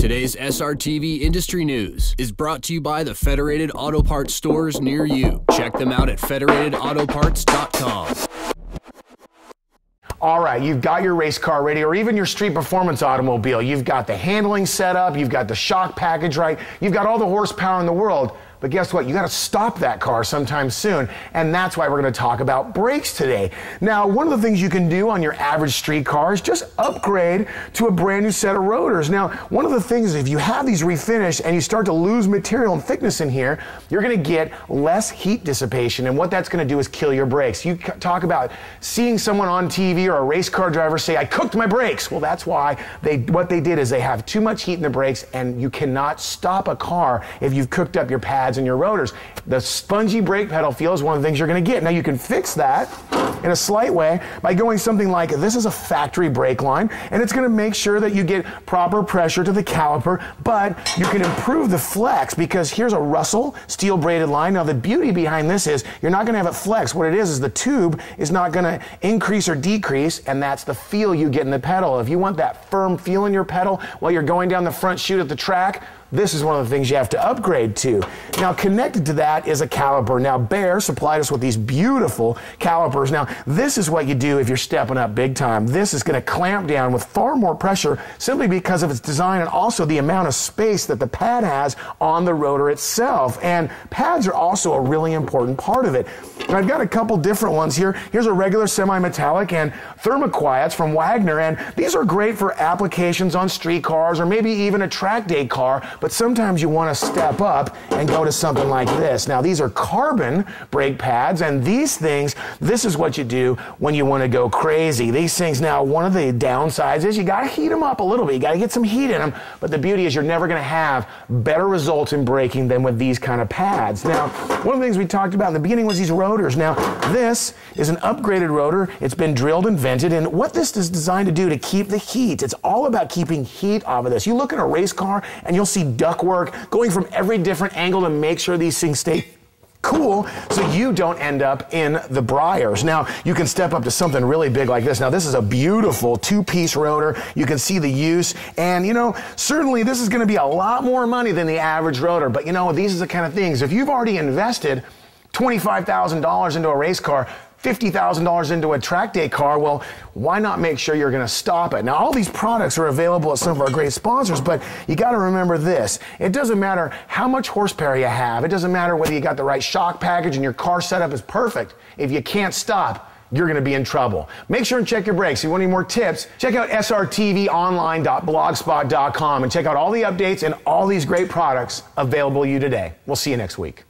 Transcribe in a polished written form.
Today's SRTV industry news is brought to you by the Federated Auto Parts stores near you. Check them out at federatedautoparts.com. All right, you've got your race car ready, or even your street performance automobile. You've got the handling set up, you've got the shock package right, you've got all the horsepower in the world. But guess what? You got to stop that car sometime soon, and that's why we're going to talk about brakes today. Now, one of the things you can do on your average street car is just upgrade to a brand new set of rotors. Now, one of the things is if you have these refinished and you start to lose material and thickness in here, you're going to get less heat dissipation, and what that's going to do is kill your brakes. You talk about seeing someone on TV or a race car driver say, "I cooked my brakes." Well, that's why what they did is they have too much heat in the brakes, and you cannot stop a car if you've cooked up your pads and your rotors. The spongy brake pedal feel is one of the things you're going to get. Now you can fix that in a slight way by going something like this is a factory brake line, and it's going to make sure that you get proper pressure to the caliper, but you can improve the flex because here's a Russell steel braided line. Now the beauty behind this is you're not going to have it flex. What it is the tube is not going to increase or decrease, and that's the feel you get in the pedal. If you want that firm feel in your pedal while you're going down the front chute at the track, this is one of the things you have to upgrade to. Now, connected to that is a caliper. Now, Bear supplied us with these beautiful calipers. Now, this is what you do if you're stepping up big time. This is going to clamp down with far more pressure simply because of its design and also the amount of space that the pad has on the rotor itself. And pads are also a really important part of it. And I've got a couple different ones here. Here's a regular semi-metallic and thermoquiets from Wagner, and these are great for applications on street cars or maybe even a track day car. But sometimes you want to step up and go to something like this. Now, these are carbon brake pads, and these things, this is what you do when you want to go crazy. These things, now, one of the downsides is you got to heat them up a little bit. You got to get some heat in them, but the beauty is you're never going to have better results in braking than with these kind of pads. Now, one of the things we talked about in the beginning was these rotors. Now, this is an upgraded rotor. It's been drilled and vented, and what this is designed to do to keep the heat, it's all about keeping heat off of this. You look at a race car, and you'll see ductwork going from every different angle to make sure these things stay cool so you don't end up in the briars. Now, you can step up to something really big like this. Now, this is a beautiful two-piece rotor. You can see the use, and certainly this is going to be a lot more money than the average rotor, but these are the kind of things, if you've already invested $25,000 into a race car, $50,000 into a track day car, well, why not make sure you're going to stop it? Now, all these products are available at some of our great sponsors, but you got to remember this. It doesn't matter how much horsepower you have. It doesn't matter whether you got the right shock package and your car setup is perfect. If you can't stop, you're going to be in trouble. Make sure and check your brakes. If you want any more tips, check out srtvonline.blogspot.com and check out all the updates and all these great products available to you today. We'll see you next week.